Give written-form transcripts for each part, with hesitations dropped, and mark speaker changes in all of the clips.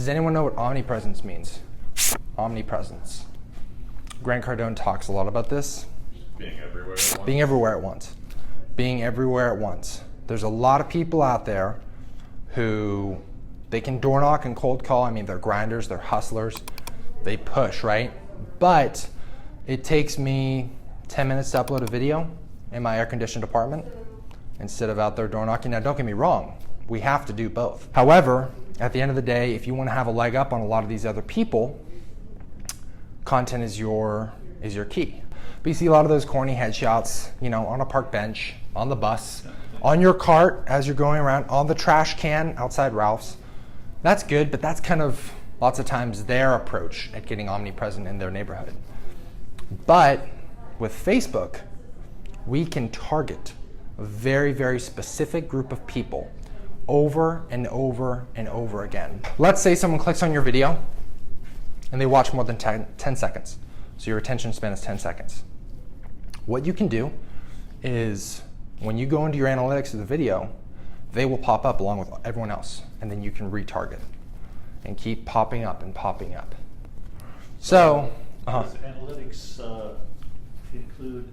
Speaker 1: Does anyone know what omnipresence means? Omnipresence. Grant Cardone talks a lot about this.
Speaker 2: Being everywhere at once.
Speaker 1: Being everywhere at once. Being everywhere at once. There's a lot of people out there who, they can door knock and cold call. I mean, they're grinders, they're hustlers. They push, right? But it takes me 10 minutes to upload a video in my air-conditioned apartment instead of out there door knocking. Now, don't get me wrong. We have to do both. However, at the end of the day, if you want to have a leg up on a lot of these other people, content is your key. But you see a lot of those corny headshots, you know, on a park bench, on the bus, on your cart as you're going around, on the trash can outside Ralph's. That's good, but that's kind of lots of times their approach at getting omnipresent in their neighborhood. But with Facebook, we can target a very, very specific group of people over and over and over again. Let's say someone clicks on your video and they watch more than 10 seconds. So your attention span is 10 seconds. What you can do is when you go into your analytics of the video, they will pop up along with everyone else, and then you can retarget and keep popping up and popping up. So,
Speaker 3: does analytics include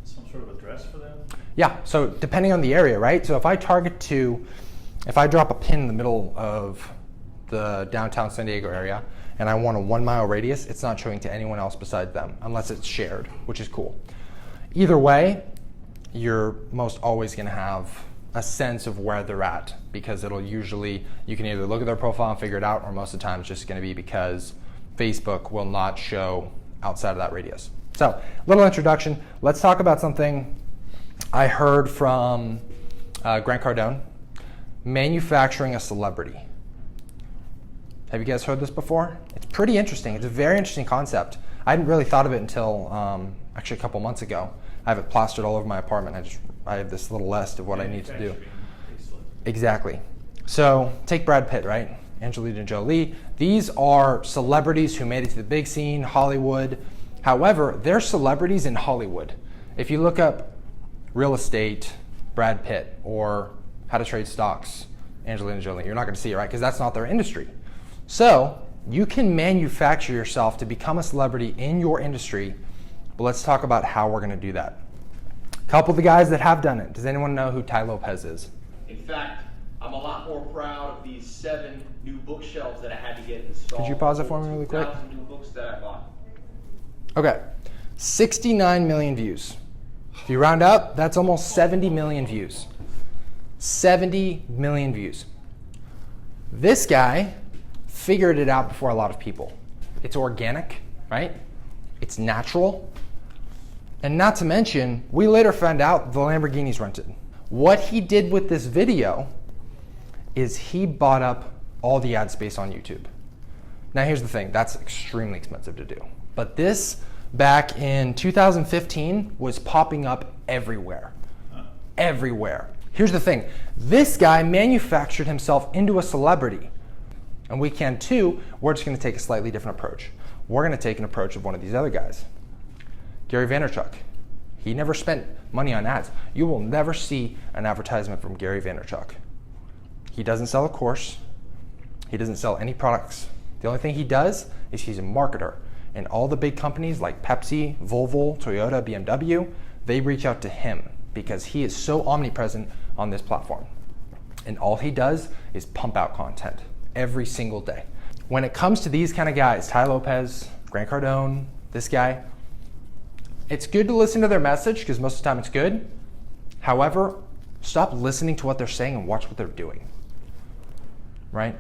Speaker 3: some sort of address for them?
Speaker 1: Yeah, so depending on the area, right? So if I drop a pin in the middle of the downtown San Diego area and I want a 1 mile radius, it's not showing to anyone else besides them unless it's shared, which is cool. Either way, you're most always gonna have a sense of where they're at, because it'll usually, you can either look at their profile and figure it out, or most of the time it's just gonna be because Facebook will not show outside of that radius. So, little introduction. Let's talk about something I heard from Grant Cardone, manufacturing a celebrity. Have you guys heard this before? It's pretty interesting. It's a very interesting concept. I hadn't really thought of it until actually a couple months ago. I have it plastered all over my apartment. I have this little list of what I need to do. Exactly. So take Brad Pitt, right? Angelina Jolie. These are celebrities who made it to the big scene, Hollywood. However, they're celebrities in Hollywood. If you look up real estate, Brad Pitt, or how to trade stocks, Angelina Jolie, you're not going to see it, right? Because that's not their industry. So you can manufacture yourself to become a celebrity in your industry. But let's talk about how we're going to do that. A couple of the guys that have done it. Does anyone know who Tai Lopez is?
Speaker 4: In fact, I'm a lot more proud of these 7 new bookshelves that I had to get installed.
Speaker 1: Could you pause it for me really quick?
Speaker 4: 2,000 new books that I bought.
Speaker 1: Okay, 69 million views. If you round up, that's almost 70 million views. 70 million views. This guy figured it out before a lot of people. It's organic, right? It's natural. And not to mention, we later found out the Lamborghini's rented. What he did with this video is he bought up all the ad space on YouTube. Now here's the thing, that's extremely expensive to do. But this, back in 2015, was popping up everywhere. Everywhere. Here's the thing, this guy manufactured himself into a celebrity. And we can too. We're just gonna take a slightly different approach. We're gonna take an approach of one of these other guys. Gary Vaynerchuk. He never spent money on ads. You will never see an advertisement from Gary Vaynerchuk. He doesn't sell a course. He doesn't sell any products. The only thing he does is he's a marketer. And all the big companies like Pepsi, Volvo, Toyota, BMW, they reach out to him because he is so omnipresent on this platform. And all he does is pump out content every single day. When it comes to these kind of guys, Tai Lopez, Grant Cardone, this guy, it's good to listen to their message because most of the time it's good. However, stop listening to what they're saying and watch what they're doing, right?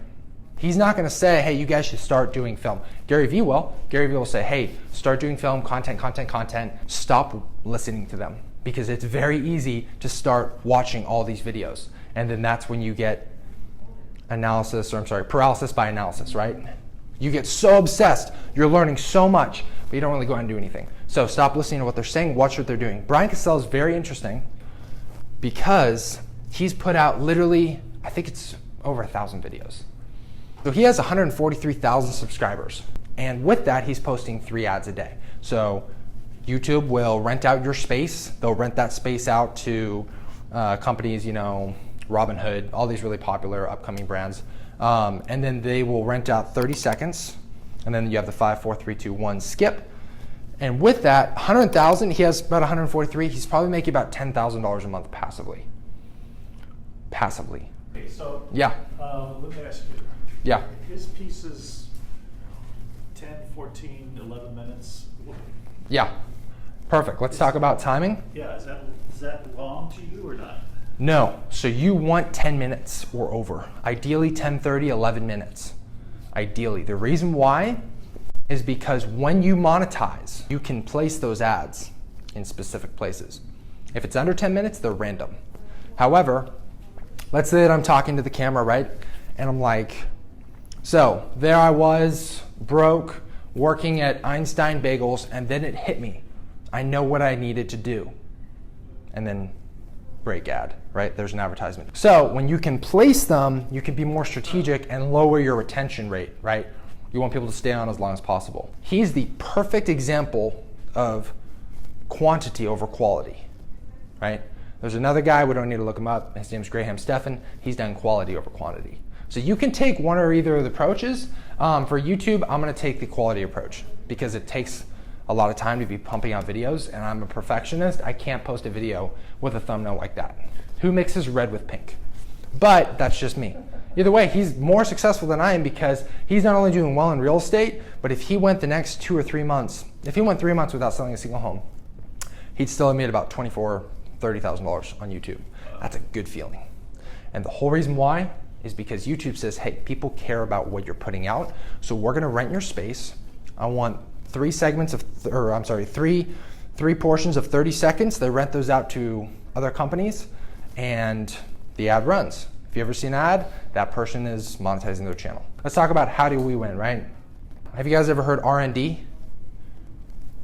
Speaker 1: He's not gonna say, hey, you guys should start doing film. Gary Vee will. Gary Vee will say, hey, start doing film, content. Stop listening to them because it's very easy to start watching all these videos. And then that's when you get paralysis by analysis, right? You get so obsessed, you're learning so much, but you don't really go out and do anything. So stop listening to what they're saying, watch what they're doing. Brian Cassell is very interesting because he's put out literally, I think it's over 1,000 videos. So he has 143,000 subscribers. And with that, he's posting 3 ads a day. So YouTube will rent out your space. They'll rent that space out to companies, Robinhood, all these really popular upcoming brands. And then they will rent out 30 seconds. And then you have the 5, 4, 3, 2, 1 skip. And with that, 100,000, he has about 143. He's probably making about $10,000 a month passively. Passively.
Speaker 3: Okay, so
Speaker 1: Yeah.
Speaker 3: let me ask you.
Speaker 1: Yeah.
Speaker 3: His pieces, 10, 14, 11 minutes.
Speaker 1: Yeah. Perfect. Let's talk about timing.
Speaker 3: Yeah, is that long to you or not?
Speaker 1: No. So you want 10 minutes or over. Ideally 10, 30, 11 minutes. Ideally. The reason why is because when you monetize, you can place those ads in specific places. If it's under 10 minutes, they're random. However, let's say that I'm talking to the camera, right? And I'm like, so there I was, broke, working at Einstein Bagels, and then it hit me. I know what I needed to do. And then break ad, right? There's an advertisement. So when you can place them, you can be more strategic and lower your retention rate, right? You want people to stay on as long as possible. He's the perfect example of quantity over quality, right? There's another guy, we don't need to look him up. His name's Graham Stephan. He's done quality over quantity. So you can take one or either of the approaches. For YouTube, I'm gonna take the quality approach because it takes a lot of time to be pumping out videos, and I'm a perfectionist. I can't post a video with a thumbnail like that. Who mixes red with pink? But that's just me. Either way, he's more successful than I am because he's not only doing well in real estate, but if he went the next 2 or 3 months, if he went 3 months without selling a single home, he'd still have made about $24,000, $30,000 on YouTube. That's a good feeling. And the whole reason why is because YouTube says, hey, people care about what you're putting out, so we're gonna rent your space. I want three portions of 30 seconds. They rent those out to other companies, and the ad runs. If you ever see an ad, that person is monetizing their channel. Let's talk about how do we win, right? Have you guys ever heard R&D?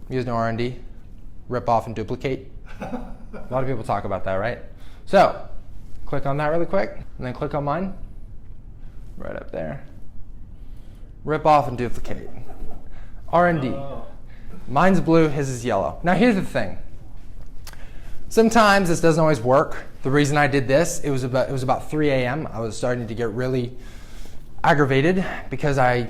Speaker 1: You guys know R&D? Rip off and duplicate? A lot of people talk about that, right? So, click on that really quick, and then click on mine. Right up there. Rip off and duplicate. R&D. Mine's blue, his is yellow. Now here's the thing. Sometimes this doesn't always work. The reason I did this, it was about 3 a.m. I was starting to get really aggravated because I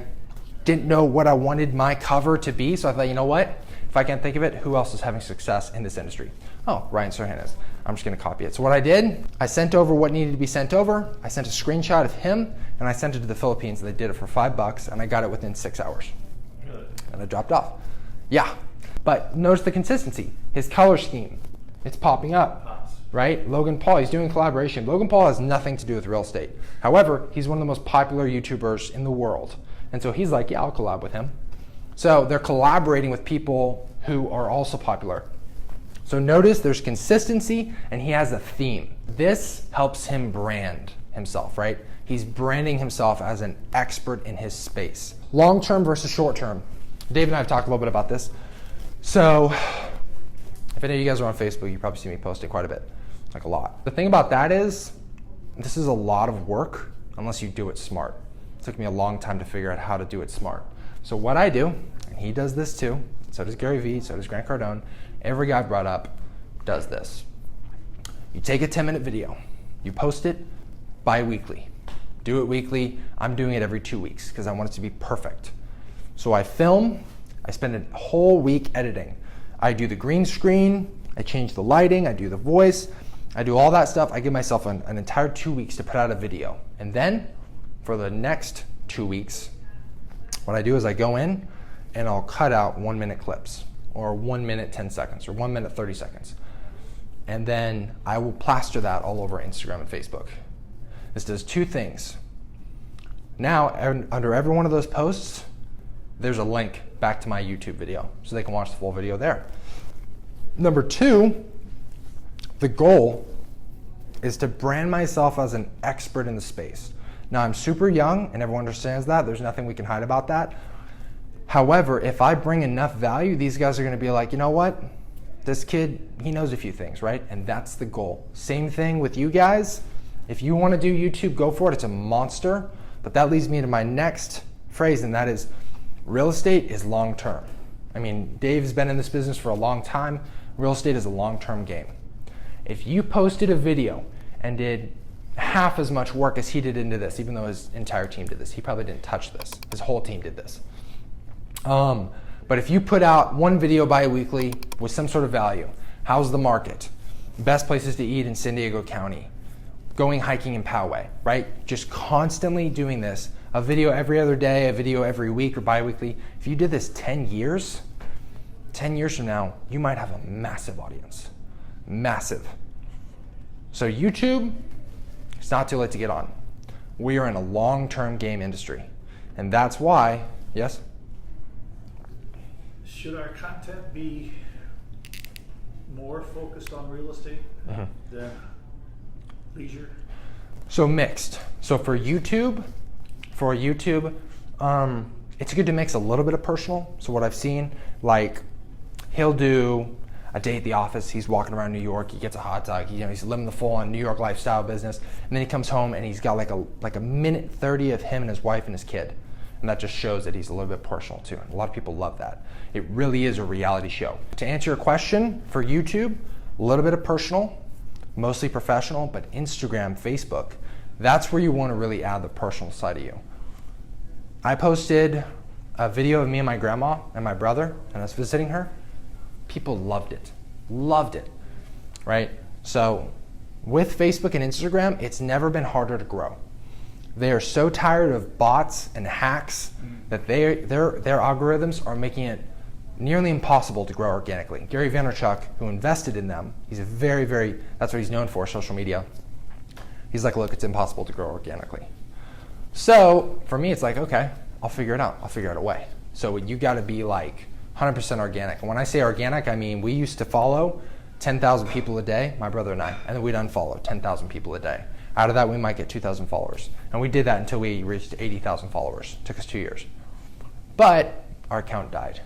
Speaker 1: didn't know what I wanted my cover to be. So I thought, you know what? If I can't think of it, who else is having success in this industry? Oh, Ryan Serhan is. I'm just gonna copy it. So what I did, I sent over what needed to be sent over. I sent a screenshot of him, and I sent it to the Philippines. They did it for $5, and I got it within 6 hours.
Speaker 3: Good.
Speaker 1: And I dropped off. Yeah, but notice the consistency. His color scheme, it's popping up, right? Logan Paul, he's doing collaboration. Logan Paul has nothing to do with real estate. However, he's one of the most popular YouTubers in the world. And so he's like, yeah, I'll collab with him. So they're collaborating with people who are also popular. So notice there's consistency and he has a theme. This helps him brand himself, right? He's branding himself as an expert in his space. Long-term versus short-term. Dave and I have talked a little bit about this. So if any of you guys are on Facebook, you probably see me posting quite a bit, like a lot. The thing about that is, this is a lot of work unless you do it smart. It took me a long time to figure out how to do it smart. So what I do, and he does this too, so does Gary Vee, so does Grant Cardone, every guy I brought up does this. You take a 10-minute video, you post it bi-weekly. Do it weekly. I'm doing it every 2 weeks because I want it to be perfect. So I film, I spend a whole week editing. I do the green screen, I change the lighting, I do the voice, I do all that stuff. I give myself an entire 2 weeks to put out a video. And then for the next 2 weeks, what I do is I go in and I'll cut out 1 minute clips or 1 minute 10 seconds or 1 minute 30 seconds. And then I will plaster that all over Instagram and Facebook. This does two things. Now, under every one of those posts, there's a link back to my YouTube video, so they can watch the full video there. Number two, the goal is to brand myself as an expert in the space. Now, I'm super young, and everyone understands that. There's nothing we can hide about that. However, if I bring enough value, these guys are gonna be like, you know what? This kid, he knows a few things, right? And that's the goal. Same thing with you guys. If you wanna do YouTube, go for it. It's a monster. But that leads me to my next phrase, and that is, real estate is long-term. I mean, Dave's been in this business for a long time. Real estate is a long-term game. If you posted a video and did half as much work as he did into this, even though his entire team did this. He probably didn't touch this. His whole team did this. But if you put out one video bi-weekly with some sort of value, how's the market? Best places to eat in San Diego County. Going hiking in Poway, right? Just constantly doing this. A video every other day, a video every week or bi-weekly. If you did this 10 years from now, you might have a massive audience. Massive. So YouTube, it's not too late to get on. We are in a long-term game industry. And that's why, yes?
Speaker 3: Should our content be more focused on real estate than leisure?
Speaker 1: So mixed. So for YouTube, it's good to mix a little bit of personal. So what I've seen, like he'll do a day at the office. He's walking around New York. He gets a hot dog. He's living the full-on New York lifestyle business. And then he comes home and he's got like a minute 30 of him and his wife and his kid. And that just shows that he's a little bit personal too. And a lot of people love that. It really is a reality show. To answer your question, for YouTube, a little bit of personal, mostly professional, but Instagram, Facebook, that's where you want to really add the personal side of you. I posted a video of me and my grandma and my brother and us visiting her. People loved it, right? So with Facebook and Instagram, it's never been harder to grow. They are so tired of bots and hacks that their algorithms are making it nearly impossible to grow organically. Gary Vaynerchuk, who invested in them, he's a that's what he's known for, social media. He's like, look, it's impossible to grow organically. So for me, it's like, okay, I'll figure it out. I'll figure out a way. So you got to be like 100% organic. And when I say organic, I mean we used to follow 10,000 people a day, my brother and I, and then we'd unfollow 10,000 people a day. Out of that, we might get 2,000 followers. And we did that until we reached 80,000 followers. It took us 2 years. But our account died.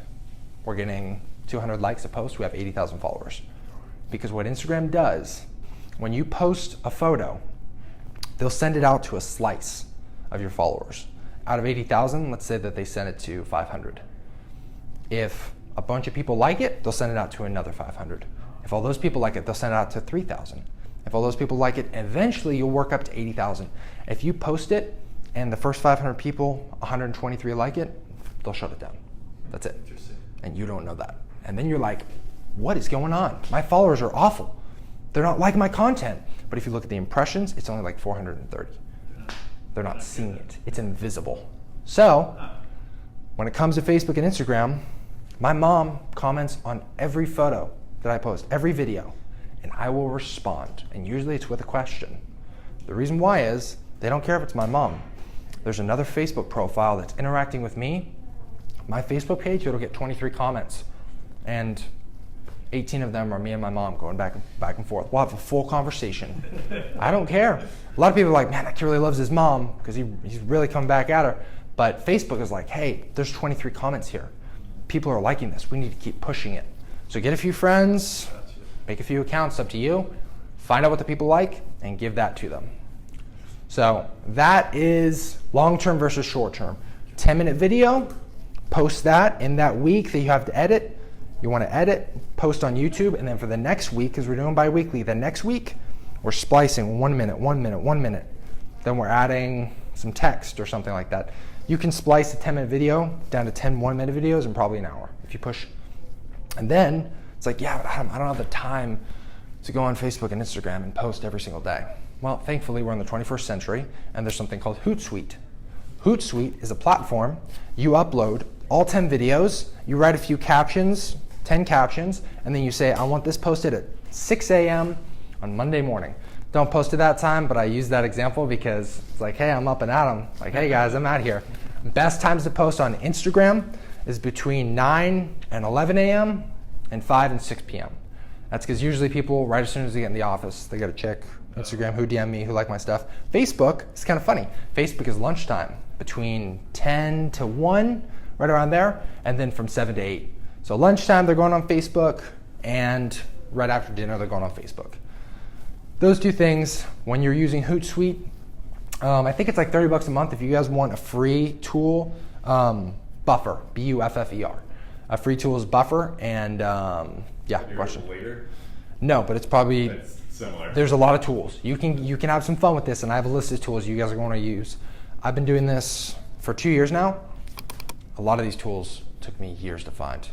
Speaker 1: We're getting 200 likes a post. We have 80,000 followers. Because what Instagram does, when you post a photo, they'll send it out to a slice of your followers. Out of 80,000, let's say that they send it to 500. If a bunch of people like it, they'll send it out to another 500. If all those people like it, they'll send it out to 3,000. If all those people like it, eventually you'll work up to 80,000. If you post it and the first 500 people, 123 like it, they'll shut it down. That's it. And you don't know that. And then you're like, what is going on? My followers are awful. They're not liking my content. But if you look at the impressions, it's only like 430. They're not seeing it. It's invisible. So when it comes to Facebook and Instagram, my mom comments on every photo that I post, every video. And I will respond, and usually it's with a question. The reason why is they don't care if it's my mom. There's another Facebook profile that's interacting with me. My Facebook page, it'll get 23 comments, and 18 of them are me and my mom going back and forth. We'll have a full conversation. I don't care. A lot of people are like, man, that kid really loves his mom because he's really come back at her. But Facebook is like, hey, there's 23 comments here. People are liking this. We need to keep pushing it. So get a few friends. Make a few accounts, up to you. Find out what the people like and give that to them. So that is long-term versus short-term. 10-minute video, post that in that week that you have to edit. You want to edit, post on YouTube, and then for the next week, because we're doing bi-weekly, the next week, we're splicing 1 minute, 1 minute, 1 minute. Then we're adding some text or something like that. You can splice a 10-minute video down to 10 1-minute videos in probably an hour if you push. And then it's like, yeah, but I don't have the time to go on Facebook and Instagram and post every single day. Well, thankfully, we're in the 21st century, and there's something called Hootsuite. Hootsuite is a platform. You upload all 10 videos, you write a few captions, 10 captions, and then you say, I want this posted at 6 a.m. on Monday morning. Don't post at that time, but I use that example because it's like, hey, I'm up and at 'em. Like, hey guys, I'm out here. Best times to post on Instagram is between 9 and 11 a.m. and 5 and 6 p.m. That's because usually people, right as soon as they get in the office, they got to check Instagram, who DM me, who like my stuff. Facebook, it's kind of funny. Facebook is lunchtime between 10 to 1, right around there, and then from 7 to 8. So lunchtime, they're going on Facebook, and right after dinner, they're going on Facebook. Those two things, when you're using Hootsuite, I think it's like $30 a month if you guys want a free tool, Buffer, B-U-F-F-E-R. A free tool is Buffer, and yeah,
Speaker 2: Can you
Speaker 1: question.
Speaker 2: Later?
Speaker 1: No, but it's probably,
Speaker 2: That's Similar.
Speaker 1: There's a lot of tools. You can have some fun with this, and I have a list of tools you guys are going to use. I've been doing this for 2 years now. A lot of these tools took me years to find.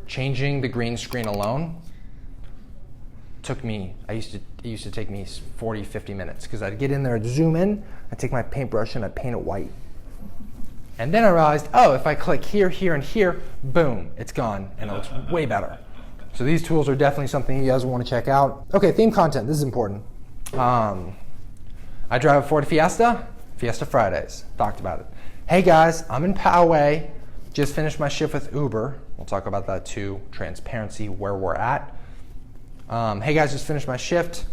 Speaker 1: Changing the green screen alone it used to take me 40, 50 minutes because I'd get in there, I'd zoom in, I'd take my paintbrush and I'd paint it white. And then I realized, oh, if I click here, here, and here, boom, it's gone, and it looks way better. So these tools are definitely something you guys want to check out. Okay, theme content, this is important. I drive a Ford Fiesta Fridays, talked about it. Hey guys, I'm in Poway, just finished my shift with Uber. We'll talk about that too, transparency, where we're at. Hey guys, just finished my shift.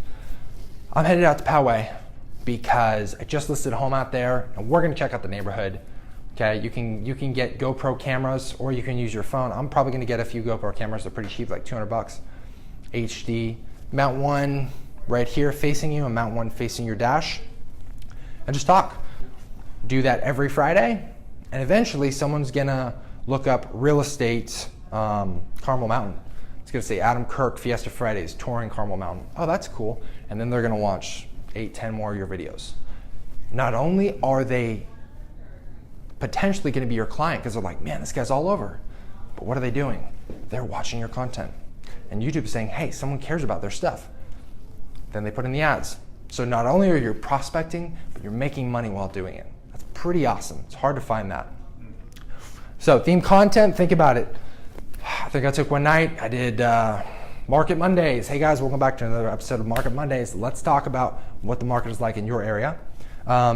Speaker 1: I'm headed out to Poway because I just listed a home out there and we're gonna check out the neighborhood. Okay, you can get GoPro cameras or you can use your phone. I'm probably gonna get a few GoPro cameras. They're pretty cheap, like $200. HD. Mount one right here facing you and mount one facing your dash. And just talk. Do that every Friday. And eventually someone's gonna look up real estate Carmel Mountain. It's gonna say Adam Kirk Fiesta Fridays touring Carmel Mountain. Oh, that's cool. And then they're gonna watch 8, 10 more of your videos. Not only are they potentially gonna be your client because they're like, man, this guy's all over. But what are they doing? They're watching your content. And YouTube is saying, hey, someone cares about their stuff. Then they put in the ads. So not only are you prospecting, but you're making money while doing it. That's pretty awesome. It's hard to find that. So theme content, think about it. I think I took one night, I did Market Mondays. Hey guys, welcome back to another episode of Market Mondays. Let's talk about what the market is like in your area.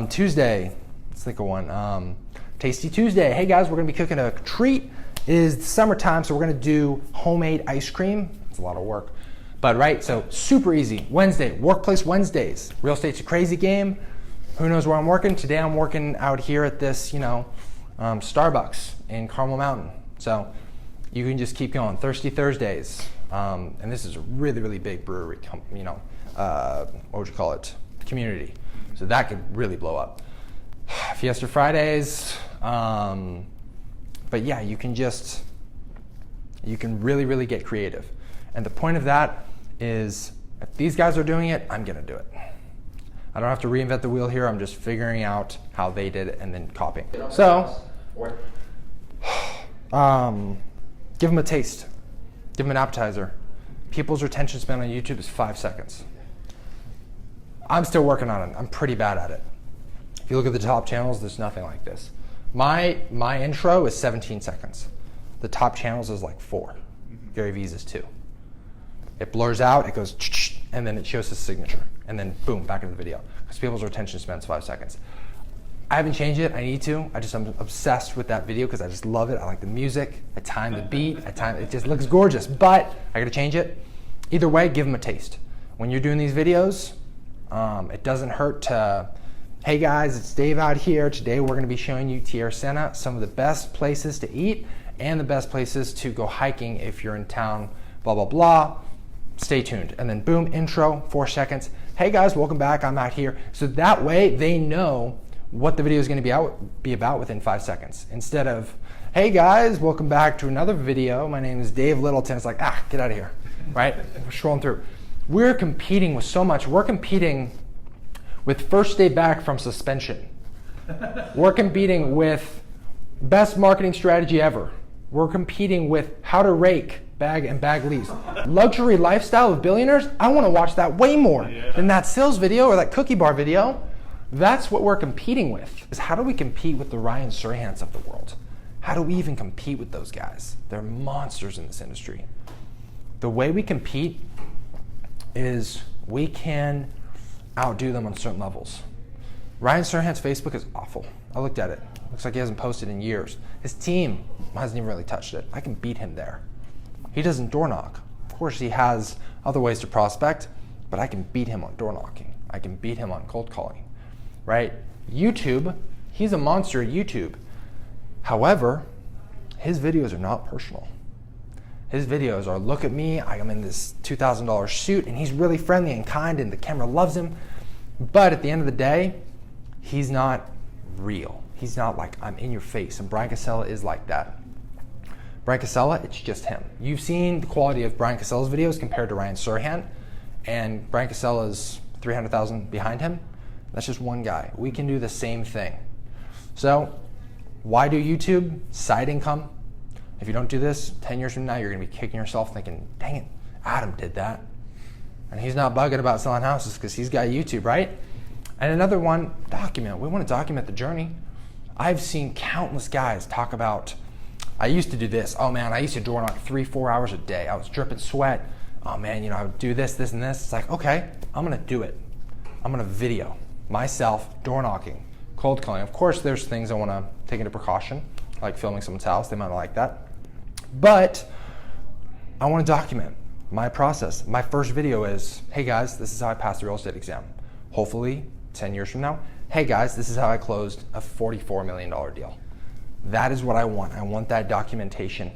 Speaker 1: Tuesday, let's think of one. Tasty Tuesday. Hey guys, we're gonna be cooking a treat. It is summertime, so we're gonna do homemade ice cream. It's a lot of work, but right, so super easy. Wednesday, Workplace Wednesdays. Real estate's a crazy game. Who knows where I'm working? Today I'm working out here at this, Starbucks in Carmel Mountain. So you can just keep going. Thirsty Thursdays, and this is a really, really big brewery, what would you call it? Community. So that could really blow up. Fiesta Fridays, but yeah, you can really, really get creative. And the point of that is, if these guys are doing it, I'm gonna do it. I don't have to reinvent the wheel here. I'm just figuring out how they did it and then copying. So, give them a taste. Give them an appetizer. People's retention span on YouTube is 5 seconds. I'm still working on it. I'm pretty bad at it. If you look at the top channels, there's nothing like this. My intro is 17 seconds. The top channels is like 4. Gary V's is 2. It blurs out, it goes, and then it shows his signature. And then boom, back into the video. Because people's retention span is 5 seconds. I haven't changed it, I need to. I'm obsessed with that video because I just love it. I like the music, I time the beat, it just looks gorgeous. But I gotta change it. Either way, give them a taste. When you're doing these videos, it doesn't hurt to, hey guys, it's Dave out here. Today we're gonna be showing you Tierra Sena, some of the best places to eat and the best places to go hiking if you're in town, blah, blah, blah. Stay tuned. And then boom, intro, 4 seconds. Hey guys, welcome back, I'm out here. So that way they know what the video is gonna be about within 5 seconds. Instead of, hey guys, welcome back to another video. My name is Dave Littleton. It's like, get out of here, right? We're scrolling through. We're competing with so much. We're competing with first day back from suspension. We're competing with best marketing strategy ever. We're competing with how to rake bag leads. Luxury lifestyle of billionaires, I want to watch that way more than that sales video or that cookie bar video. That's what we're competing with. Is how do we compete with the Ryan Serhants of the world? How do we even compete with those guys? They're monsters in this industry. The way we compete is we can outdo them on certain levels. Ryan Serhant's Facebook is awful. I looked at it. Looks like he hasn't posted in years. His team hasn't even really touched it. I can beat him there. He doesn't door knock. Of course, he has other ways to prospect, but I can beat him on door knocking. I can beat him on cold calling, right? YouTube, he's a monster at YouTube. However, his videos are not personal. His videos are, look at me, I'm in this $2,000 suit, and he's really friendly and kind, and the camera loves him. But at the end of the day, he's not real. He's not like, I'm in your face. And Brian Casella is like that. Brian Casella, it's just him. You've seen the quality of Brian Casella's videos compared to Ryan Serhant, and Brian Casella's 300,000 behind him, that's just one guy. We can do the same thing. So why do YouTube? Side income. If you don't do this, 10 years from now, you're gonna be kicking yourself thinking, dang it, Adam did that. And he's not bugging about selling houses because he's got YouTube, right? And another one, document. We want to document the journey. I've seen countless guys talk about, I used to do this. Oh man, I used to door knock 3-4 hours a day. I was dripping sweat. Oh man, I would do this, this, and this. It's like, okay, I'm gonna do it. I'm gonna video myself door knocking, cold calling. Of course, there's things I wanna take into precaution, like filming someone's house. They might not like that. But I wanna document my process. My first video is, hey guys, this is how I passed the real estate exam. Hopefully, 10 years from now, hey guys, this is how I closed a $44 million deal. That is what I want. I want that documentation